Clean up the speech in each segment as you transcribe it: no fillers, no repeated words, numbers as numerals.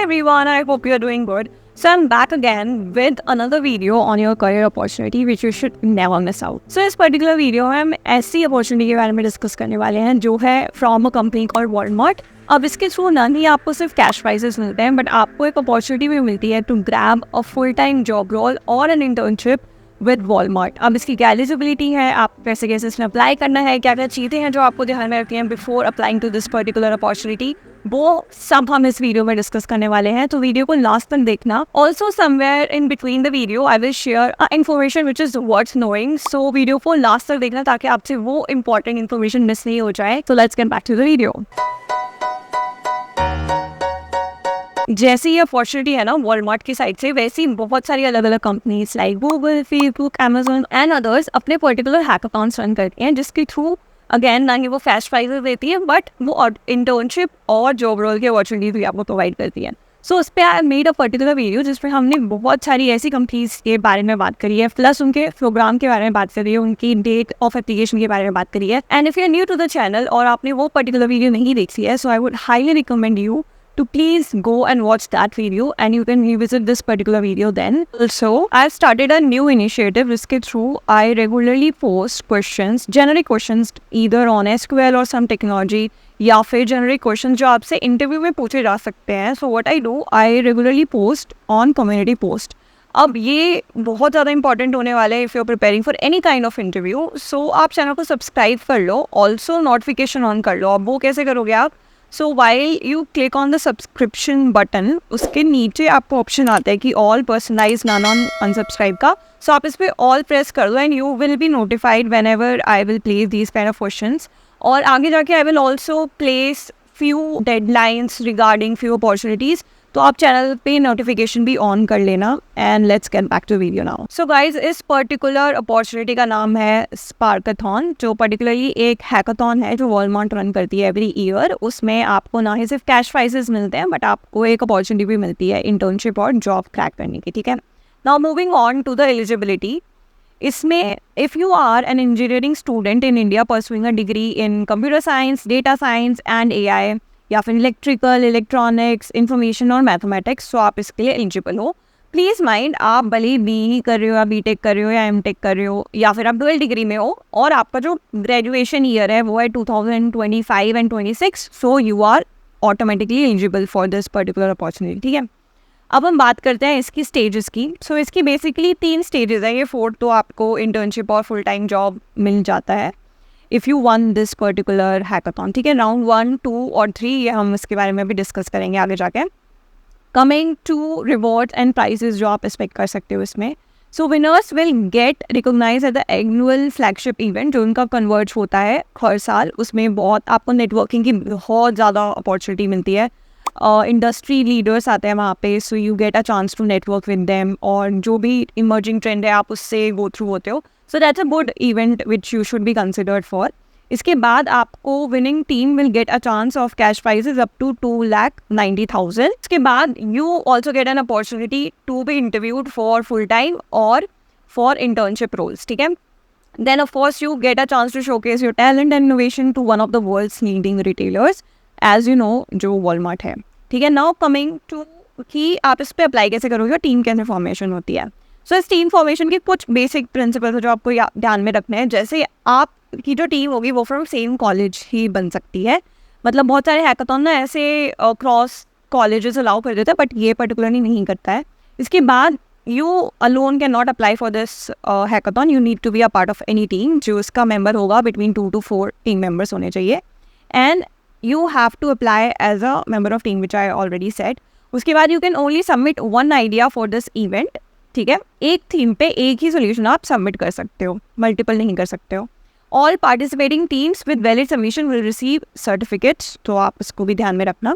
everyone, I hope you're doing good. So I'm back again with another video on your career opportunity which you should never miss out. So इस particular video में हम ऐसी opportunity के बारे में discuss करने वाले हैं जो है from a company called Walmart. अब इसके थ्रू ना ही आपको सिर्फ कैश प्राइजेस मिलते हैं बट आपको एक अपॉर्चुनिटी भी मिलती है to grab a full time job role और एन इंटर्नशिप विद वॉलमार्ट. अब इसकी क्या एलिजिबिलिटी है, आप कैसे कैसे इसमें अप्लाई करना है, क्या क्या चीज़ें हैं जो आपको ध्यान में रखती हैं before applying to this particular opportunity, वो सब हम इस वीडियो में डिस्कस करने वाले हैं. तो वीडियो को लास्ट तक देखना. Also somewhere in between the video I will share information which is worth knowing. So video को लास्ट तक देखना ताकि आपसे वो इंपॉर्टेंट इन्फॉर्मेशन मिस नहीं हो जाए. So let's get back to the video. जैसे ये अपॉर्चुनिटी है ना वॉलमार्ट की साइड से, वैसी बहुत सारी अलग अलग companies like Google, Facebook, Amazon and others अपने पर्टिकुलर हैकाथॉन्स रन करती हैं जिसके थ्रू अगेन ना ही वो फैश प्राइजेस देती है बट वो इंटर्नशिप और जॉब रोल की अपॉर्चुनिटी भी आपको प्रोवाइड करती है. सो उस पर I made a particular video जिसमें हमने बहुत सारी ऐसी कंपनीज के बारे में बात करी है, प्लस उनके प्रोग्राम के बारे में बात करी है, उनकी डेट ऑफ एप्लीकेशन के बारे में बात करी है. And if you are new to the channel और आपने वो पर्टिकुलर वीडियो नहीं देखी है, so I would highly recommend you to please go and watch that video and you can revisit this particular video then. Also, I've started a new initiative जिसके through I regularly post questions, generic questions either on SQL or some technology या फिर generic questions जो आपसे interview में पूछे जा सकते हैं. So what I do, I regularly post on community post. अब ये बहुत ज़्यादा इंपॉर्टेंट होने वाला है if you are preparing for any kind of interview. So आप चैनल को सब्सक्राइब कर लो, ऑल्सो नोटिफिकेशन ऑन कर लो. अब वो कैसे करोगे आप? So while you click on the subscription button, उसके नीचे आपको ऑप्शन आता है कि all personalise none on unsubscribe का. सो आप इस पर ऑल प्रेस कर दो and you will be notified whenever I will place these kind of questions. और आगे जाके I will also place few deadlines regarding few opportunities. तो आप चैनल पे नोटिफिकेशन भी ऑन कर लेना. And let's get back to video now. So guys, इस पर्टिकुलर अपॉर्चुनिटी का नाम है स्पार्काथॉन, जो पर्टिकुलरली एक हैकाथॉन है जो वॉलमार्ट रन करती है एवरी ईयर. उसमें आपको ना ही सिर्फ कैश प्राइजेस मिलते हैं बट आपको एक अपॉर्चुनिटी भी मिलती है इंटर्नशिप और जॉब क्रैक करने की. ठीक है, now moving on to the eligibility. इसमें if you are an engineering student in India pursuing a degree in computer science, data science and AI या फिर इलेक्ट्रिकल, इलेक्ट्रॉनिक्स, इंफॉर्मेशन और मैथमेटिक्स, सो आप इसके लिए एलिजिबल हो. प्लीज़ माइंड, आप भले BE कर रहे हो या BTech कर रहे हो या MTech कर रहे हो या फिर आप डुअल डिग्री में हो और आपका जो ग्रेजुएशन ईयर है वो है 2025 and 26, so you are automatically eligible for this particular opportunity. ठीक है, अब हम बात करते हैं इसकी स्टेजेस की. सो इसकी बेसिकली 3 स्टेजेस है. ये 4th तो आपको इंटर्नशिप और फुल टाइम जॉब मिल जाता है if you one this particular hackathon. ठीक है, राउंड 1, 2 और 3 ये हम इसके बारे में भी डिस्कस करेंगे आगे जाके. Coming to rewards and prizes जो आप एक्सपेक्ट कर सकते हो इसमें. So winners will get recognise at the annual flagship event जो उनका कन्वर्ट होता है हर साल. उसमें बहुत आपको नेटवर्किंग की बहुत ज़्यादा अपॉर्चुनिटी मिलती है. इंडस्ट्री लीडर्स आते हैं वहाँ पे, so you get a chance to network with them और जो भी इमर्जिंग ट्रेंड है आप उससे गो थ्रू होते हो. So that's a good event which you should be considered for. इसके बाद आपको winning team will get a chance of cash prizes up to 2,90,000. इसके बाद you also get an opportunity to be interviewed for full time और for internship roles. ठीक है, then of course you get a chance to showcase your talent and innovation to one of the world's leading retailers as you know जो Walmart है. ठीक है, now coming to कि आप इस पर अप्लाई कैसे करोगे और टीम कैसे फॉर्मेशन होती है. सो इस टीम फॉर्मेशन के कुछ बेसिक प्रिंसिपल्स जो आपको ध्यान में रखने हैं. जैसे आपकी जो टीम होगी वो फ्रॉम सेम कॉलेज ही बन सकती है. मतलब बहुत सारे हैकाथॉन ना ऐसे क्रॉस कॉलेजेस अलाउ कर देते हैं बट ये पर्टिकुलरली नहीं करता है. इसके बाद you alone can not apply for this hackathon, you need to be a part of any team. जो इसका मेंबर होगा बिटवीन 2 to 4 टीम मेंबर्स होने चाहिए. And you have to apply as a member of team which I already said. उसके बाद you can only submit one idea for this event. ठीक है, एक थीम पे एक ही सोल्यूशन आप सबमिट कर सकते हो, मल्टीपल नहीं कर सकते हो. All participating teams with valid submission will receive certificates, तो आप इसको भी ध्यान में रखना.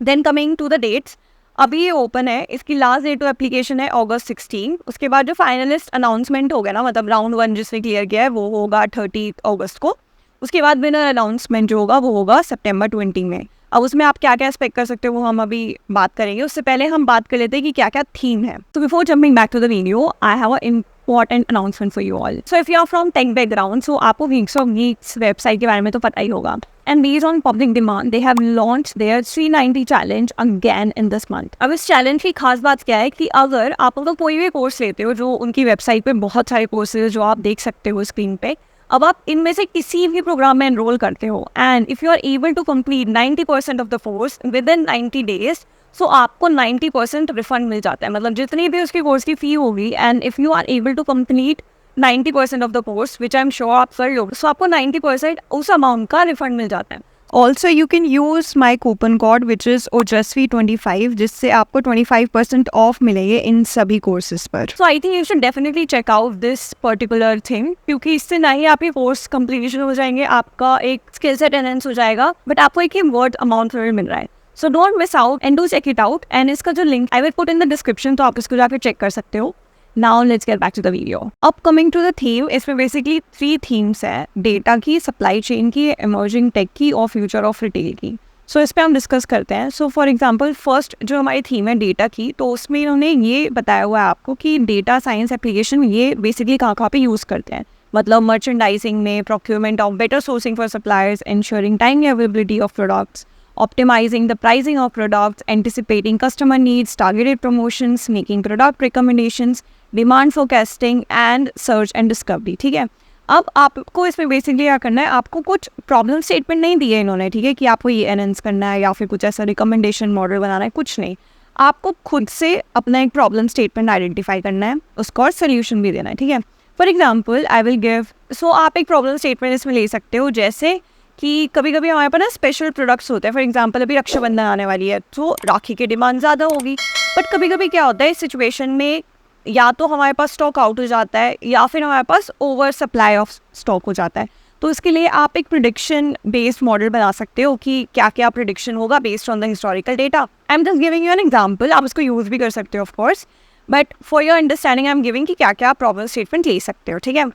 Then coming to the dates, अभी ये ओपन है. इसकी लास्ट डेट ऑफ एप्लीकेशन है August 16. उसके बाद जो फाइनलिस्ट अनाउंसमेंट हो गया ना, मतलब राउंड 1 जिसने क्लियर किया है वो होगा 30 अगस्त को. उसके बाद विनर अनाउंसमेंट जो होगा वो होगा September 20 में. अब उसमें आप क्या क्या एक्सपेक्ट कर सकते हो वो हम अभी बात करेंगे. उससे पहले हम बात कर लेते हैं कि क्या क्या थीम है. तो before jumping back to the video, I have a important announcement for you all. So if you are from tech background, so आपको वीक्स ऑफ वीक्स वेबसाइट के बारे में तो पता ही होगा. and based on public demand they have launched their 390 challenge again in this month. अब इस challenge की खास बात क्या है कि अगर आप लोग कोई भी कोर्स लेते हो, जो उनकी वेबसाइट पे बहुत सारे कोर्सेज जो आप देख सकते हो स्क्रीन पे, अब आप इनमें से किसी भी प्रोग्राम में एनरोल करते हो and if you are able to complete 90% of the course within 90 days, so आपको 90% रिफंड मिल जाता है. मतलब जितनी भी उसकी कोर्स की फ़ी होगी, and if you are able to complete 90% of the course which I am sure आप कर लो, सो आपको 90% उस अमाउंट का रिफंड मिल जाता है. Also, you can use my coupon code which is OJSVI25 जिससे आपको 25% ऑफ मिलेंगे इन सभी कोर्सेज पर. So I think you should definitely check out this particular thing, क्योंकि इससे ना ही आपके कोर्स कंप्लीशन हो जाएंगे, आपका एक स्किल सेट एनहेंस हो जाएगा, बट आपको एक ही वर्ड अमाउंट मिल रहा है. So don't miss out and do check it out. And इसका जो link I will put in the description, तो आप इसको जाकर चेक कर सकते हो. Now let's get back to the video. Up coming to the theme, इसमें basically 3 themes है: डेटा की, सप्लाई चेन की, इमर्जिंग टेक की और फ्यूचर ऑफ रिटेल की. सो इस पर हम डिस्कस करते हैं. सो फॉर एग्जांपल फर्स्ट जो हमारी थीम है डेटा की, तो उसमें इन्होंने ये बताया हुआ है आपको कि डेटा साइंस एप्लीकेशन ये बेसिकली कहाँ पे यूज़ करते हैं. मतलब मर्चेंडाइजिंग में, procurement of better sourcing for suppliers, ensuring timely availability of products, optimizing the pricing of products, anticipating customer needs, targeted promotions, making product recommendations, demand forecasting and search and discovery. ठीक है. अब आपको इसमें basically क्या करना है, आपको कुछ प्रॉब्लम स्टेटमेंट नहीं दिए इन्होंने, ठीक है, कि आपको ये एनहेंस करना है या फिर कुछ ऐसा रिकमेंडेशन मॉडल बनाना है, कुछ नहीं. आपको खुद से अपना एक प्रॉब्लम स्टेटमेंट आइडेंटिफाई करना है, उसका और सोल्यूशन भी देना है. ठीक है. For example I will give, so आप एक प्रॉब्लम स्टेटमेंट इसमें ले सकते हो, जैसे कि कभी कभी हमारे पास ना स्पेशल प्रोडक्ट्स होते हैं. फॉर एग्जांपल अभी रक्षाबंधन आने वाली है, तो राखी की डिमांड ज़्यादा होगी, बट कभी कभी क्या होता है इस सिचुएशन में, या तो हमारे पास स्टॉक आउट हो जाता है या फिर हमारे पास ओवर सप्लाई ऑफ स्टॉक हो जाता है. तो इसके लिए आप एक प्रिडिक्शन बेस्ड मॉडल बना सकते हो कि क्या क्या प्रिडिक्शन होगा based on the historical data. I am just giving you an example, आप इसको यूज़ भी कर सकते हो of course, but for your understanding I am giving कि क्या क्या प्रॉब्लम स्टेटमेंट ले सकते हो. ठीक है.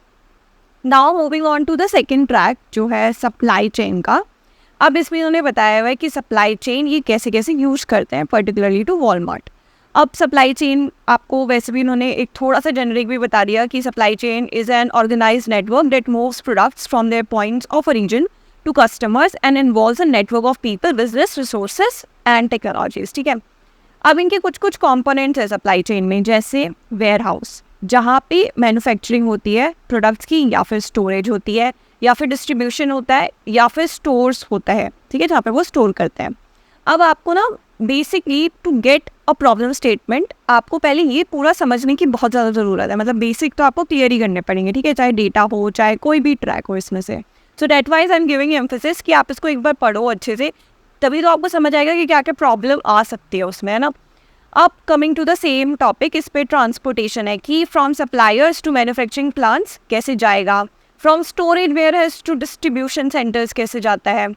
Now moving on to the second track जो है सप्लाई चेन का. अब इसमें उन्होंने बताया हुआ है कि सप्लाई चेन ये कैसे कैसे यूज़ करते हैं, पर्टिकुलरली टू वॉलमार्ट. अब सप्लाई चेन आपको वैसे भी उन्होंने एक थोड़ा सा जेनरिक भी बता दिया कि supply chain is an organised network that moves products from their points of origin to customers and involves a network of people, business, resources and technologies. ठीक है. अब इनके कुछ कुछ कॉम्पोनेंट्स है सप्लाई चेन में, जैसे वेयर हाउस जहाँ पे मैन्युफैक्चरिंग होती है प्रोडक्ट्स की, या फिर स्टोरेज होती है, या फिर डिस्ट्रीब्यूशन होता है, या फिर स्टोर्स होता है. ठीक है, जहाँ पे वो स्टोर करते हैं. अब आपको ना basically to get a problem statement आपको पहले ये पूरा समझने की बहुत ज़्यादा ज़रूरत है. मतलब बेसिक तो आपको क्लियर ही करने पड़ेंगे. ठीक है, चाहे डेटा हो चाहे कोई भी ट्रैक हो इसमें से. So that wise I am giving emphasis कि आप इसको एक बार पढ़ो अच्छे से, तभी तो आपको समझ आएगा कि क्या क्या प्रॉब्लम आ सकती है उसमें, है ना. अब coming to the same topic, इस पे ट्रांसपोर्टेशन है कि from suppliers to manufacturing plants कैसे जाएगा, from storage warehouse to distribution centres कैसे जाता है,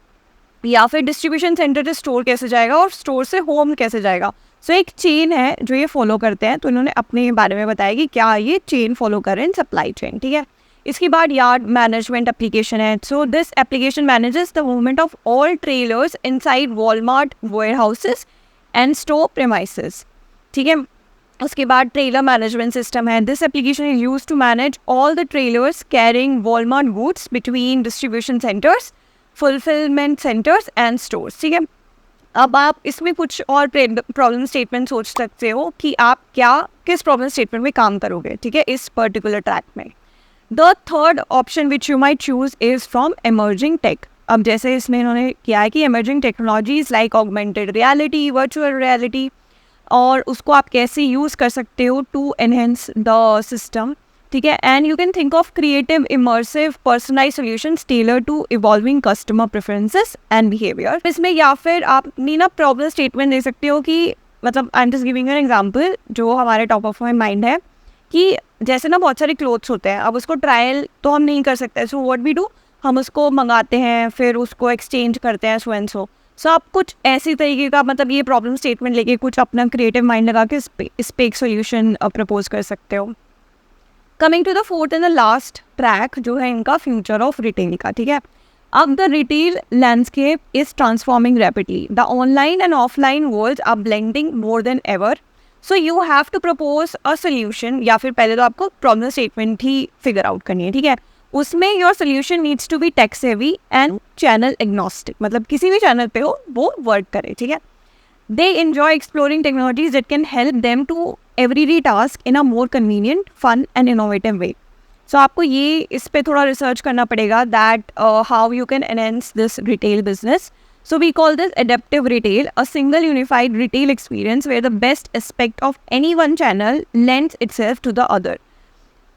या फिर डिस्ट्रीब्यूशन सेंटर से स्टोर कैसे जाएगा और स्टोर से होम कैसे जाएगा. सो एक चेन है जो ये फॉलो करते हैं, तो इन्होंने अपने बारे में बताया कि क्या ये चेन फॉलो कर रहे हैं सप्लाई चेन. ठीक है. इसके बाद यार्ड मैनेजमेंट एप्लीकेशन है. So this application manages the movement of all trailers inside Walmart warehouses and store premises. ठीक है. उसके बाद ट्रेलर मैनेजमेंट सिस्टम है. This application is use to manage all the trailers carrying Walmart goods between distribution centres, fulfilment centres and stores. ठीक है. अब आप इसमें कुछ और प्रॉब्लम स्टेटमेंट सोच सकते हो कि आप क्या किस प्रॉब्लम स्टेटमेंट में काम करोगे. ठीक है, इस पर्टिकुलर ट्रैक में. The third option which you might choose is from emerging tech. अब जैसे इसमें इन्होंने किया है कि emerging technologies like augmented reality, virtual reality, और उसको आप कैसे यूज़ कर सकते हो टू एनहेंस द सिस्टम. ठीक है. And you can think of creative, immersive, personalise solutions tailor to evolving customer preferences and behaviour. इसमें या फिर आप ना प्रॉब्लम स्टेटमेंट दे सकते हो कि मतलब I am just giving an example जो हमारे टॉप ऑफ माई माइंड है कि जैसे ना बहुत सारे क्लोथ्स होते हैं, अब उसको ट्रायल तो हम नहीं कर सकते. सो व्हाट वी डू, हम उसको मंगाते हैं, फिर उसको एक्सचेंज करते हैं, सो एंड सो. सो आप कुछ ऐसी तरीके का मतलब ये प्रॉब्लम स्टेटमेंट लेके कुछ अपना क्रिएटिव माइंड लगा के इस पे एक सोल्यूशन प्रपोज कर सकते हो. Coming to the fourth and the last track जो है इनका फ्यूचर ऑफ रिटेल का. ठीक है. अब the retail landscape is transforming rapidly. The online and offline world are blending more than ever. So you have to propose a solution, या फिर पहले तो आपको प्रॉब्लम स्टेटमेंट ही फिगर आउट करनी है. ठीक है. उसमें your solution needs to be tech savvy and channel agnostic, मतलब किसी भी चैनल पे हो वो वर्क करे, ठीक है. They enjoy exploring technologies that can help them to everyday task in a more convenient, fun and innovative way. So आपको ये इस पे थोड़ा रिसर्च करना पड़ेगा that how you can enhance this retail business. So we call this adaptive retail, a single unified retail experience where the best aspect of any one channel lends itself to the other.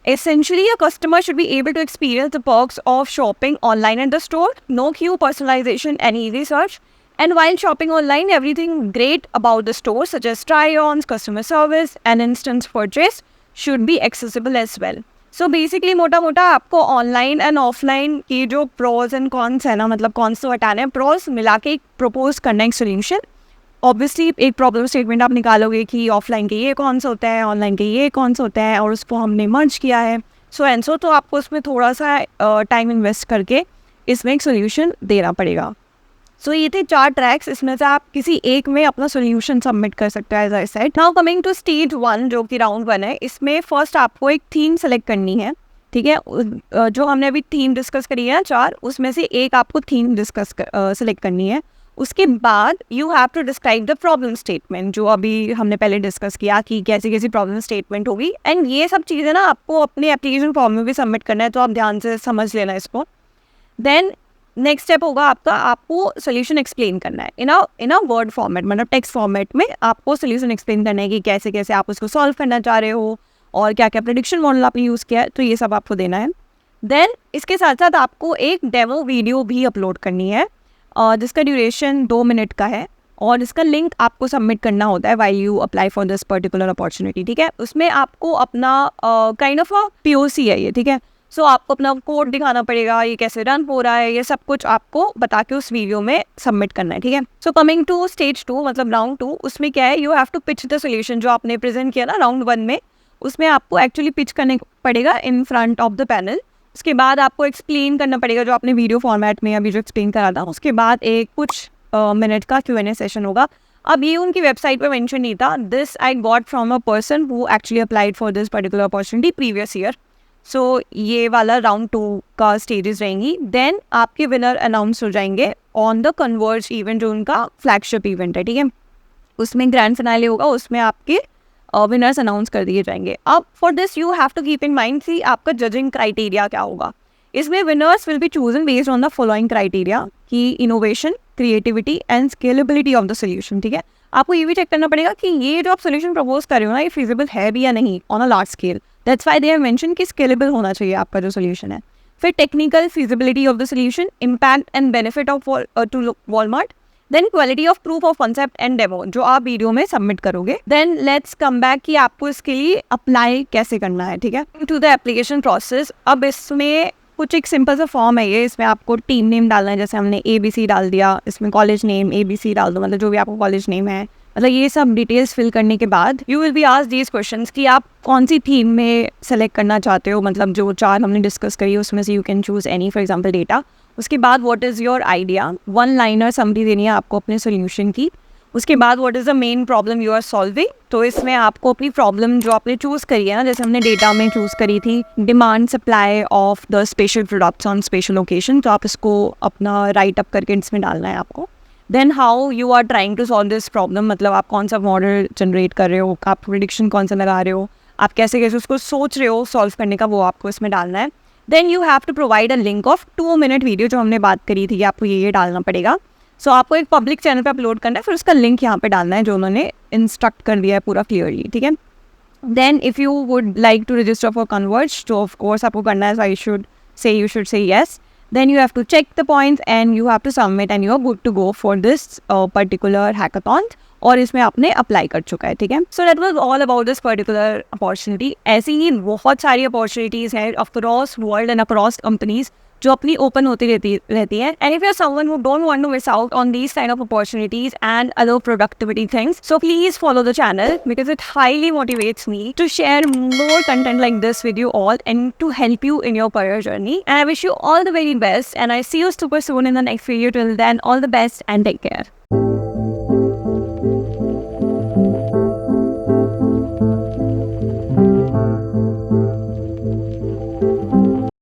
Essentially, a customer should be able to experience the perks of shopping online at the store, no queue, personalization and easy search. And while shopping online, everything great about the store such as try-ons, customer service and instant purchase should be accessible as well. So basically मोटा मोटा आपको online and offline की जो pros and cons है ना, मतलब cons तो हटाने हैं, प्रोज मिला के एक प्रपोज करना एक सोल्यूशन. ऑब्वियसली एक प्रॉब्लम स्टेटमेंट आप निकालोगे कि ऑफलाइन के ये कॉन्स होते हैं, ऑनलाइन के ये कॉन्स होते हैं और उसको हमने मर्ज किया है सो एंड सो. तो आपको उसमें थोड़ा सा टाइम इन्वेस्ट करके इसमें एक सोल्यूशन देना पड़ेगा. सो ये थे 4 ट्रैक्स, इसमें से आप किसी एक में अपना सोल्यूशन सबमिट कर सकते हैं as I said. Now coming to stage 1 जो कि राउंड 1 है, इसमें फर्स्ट आपको एक थीम सेलेक्ट करनी है, ठीक है. जो हमने अभी थीम डिस्कस करी है 4, उसमें से एक आपको थीम डिस्कस सेलेक्ट करनी है. उसके बाद you have to describe the problem statement, जो अभी हमने पहले डिस्कस किया कि कैसी कैसी प्रॉब्लम स्टेटमेंट होगी. एंड ये सब चीज़ें ना आपको अपने एप्लीकेशन फॉर्म में भी सबमिट करना है, तो आप ध्यान से समझ लेना इसको. देन नेक्स्ट स्टेप होगा आपका, आपको सोल्यूशन एक्सप्लेन करना है इन अ वर्ड फॉर्मेट, मतलब टेक्स्ट फॉर्मेट में आपको सोल्यूशन एक्सप्लेन करना है कि कैसे कैसे आप उसको सॉल्व करना चाह रहे हो और क्या क्या प्रेडिक्शन मॉडल आपने यूज़ किया है, तो ये सब आपको देना है. देन इसके साथ साथ आपको एक डेमो वीडियो भी अपलोड करनी है जिसका ड्यूरेशन 2 मिनट का है और इसका लिंक आपको सबमिट करना होता है while you apply for this particular opportunity, ठीक है. उसमें आपको अपना काइंड ऑफ अ POC है ये, ठीक है. सो आपको अपना कोड दिखाना पड़ेगा, ये कैसे रन हो रहा है, ये सब कुछ आपको बता के उस वीडियो में सबमिट करना है, ठीक है. सो कमिंग टू स्टेज 2 मतलब राउंड 2, उसमें क्या है, you have to pitch the solution जो आपने प्रेजेंट किया ना राउंड 1 में, उसमें आपको एक्चुअली पिच करने पड़ेगा in front of the panel. उसके बाद आपको एक्सप्लेन करना पड़ेगा जो आपने वीडियो फॉर्मेट में अभी जो एक्सप्लेन करा था. उसके बाद एक कुछ मिनट का Q&A सेशन होगा. अब ये उनकी वेबसाइट पे मेंशन नहीं था, this I got from a person who actually applied for this particular opportunity previous year. So ये वाला राउंड 2 का स्टेजेस रहेंगी. देन आपके विनर अनाउंस हो जाएंगे ऑन द कन्वर्ज इवेंट जो उनका फ्लैगशिप इवेंट है, ठीक है. उसमें ग्रैंड फिनाले होगा, उसमें आपके विनर्स अनाउंस कर दिए जाएंगे. अब for this you have to keep in mind कि आपका जजिंग क्राइटेरिया क्या होगा. इसमें winners will be chosen based on the following criteria कि innovation, creativity and scalability of the solution, ठीक है. आपको ये भी चेक करना पड़ेगा कि ये जो आप सोल्यूशन प्रपोज कर रहे हो ना, ये फिजिबल है भी या नहीं on a large scale. That's why they have mention कि स्केलेबल होना चाहिए आपका जो सोल्यूशन है. फिर technical feasibility of the solution, impact and benefit of to Walmart. Then quality of proof of concept and demo जो आप वीडियो में सबमिट करोगे. देन लेट्स कम बैक कि आपको इसके लिए अप्लाई कैसे करना है, ठीक है, टू द एप्लीकेशन प्रोसेस. अब इसमें कुछ एक सिंपल सा फॉर्म है ये, इसमें आपको टीम नेम डालना है, जैसे हमने ABC डाल दिया, इसमें कॉलेज नेम ABC डाल दो, मतलब जो भी आपको कॉलेज नेम है, मतलब ये सब डिटेल्स फिल करने के बाद you will be asked these questions कि आप कौन सी थीम में सेलेक्ट करना चाहते हो, मतलब जो 4 हमने डिस्कस करी उसमें से you can choose any, for example data. उसके बाद what is your idea, 1 liner summary देनी है आपको अपने सोल्यूशन की. उसके बाद what is the main problem you are solving, तो इसमें आपको अपनी प्रॉब्लम जो आपने चूज़ करी है ना, जैसे हमने डेटा में चूज़ करी थी demand supply of the special products on special occasion, तो आप इसको अपना राइट अप करके इसमें डालना है आपको. Then how you are trying to solve this problem, मतलब आप कौन सा मॉडल जनरेट कर रहे हो, आप प्रेडिक्शन कौन सा लगा रहे हो, आप कैसे कैसे उसको सोच रहे हो सॉल्व करने का, वो आपको इसमें डालना है. Then you have to provide a link of 2 minute video जो हमने बात करी थी कि आपको ये डालना पड़ेगा. सो आपको एक पब्लिक चैनल पे अपलोड करना है, फिर उसका लिंक यहाँ पे डालना है जो उन्होंने इंस्ट्रक्ट कर दिया है पूरा क्लियरली, ठीक है. Then if you would like to register for Converge, तो ऑफ कोर्स आपको करना है, so you should say yes. Then you have to check the points and you have to submit and you are good to go for this particular hackathon. और इसमें आपने apply कर चुका है, ठीक है. So that was all about this particular opportunity. ऐसी ही बहुत सारी अपॉर्चुनिटीज़ हैं across world and across companies जो अपनी ओपन होती रहती है. And if you are someone who don't want to miss out on these kind of opportunities and other productivity things, so please follow the channel because it highly motivates me to share more content like this with you all and to help you in your career journey. And I wish you all the very best and I see you super soon in the next video. Till then, all the best and take care.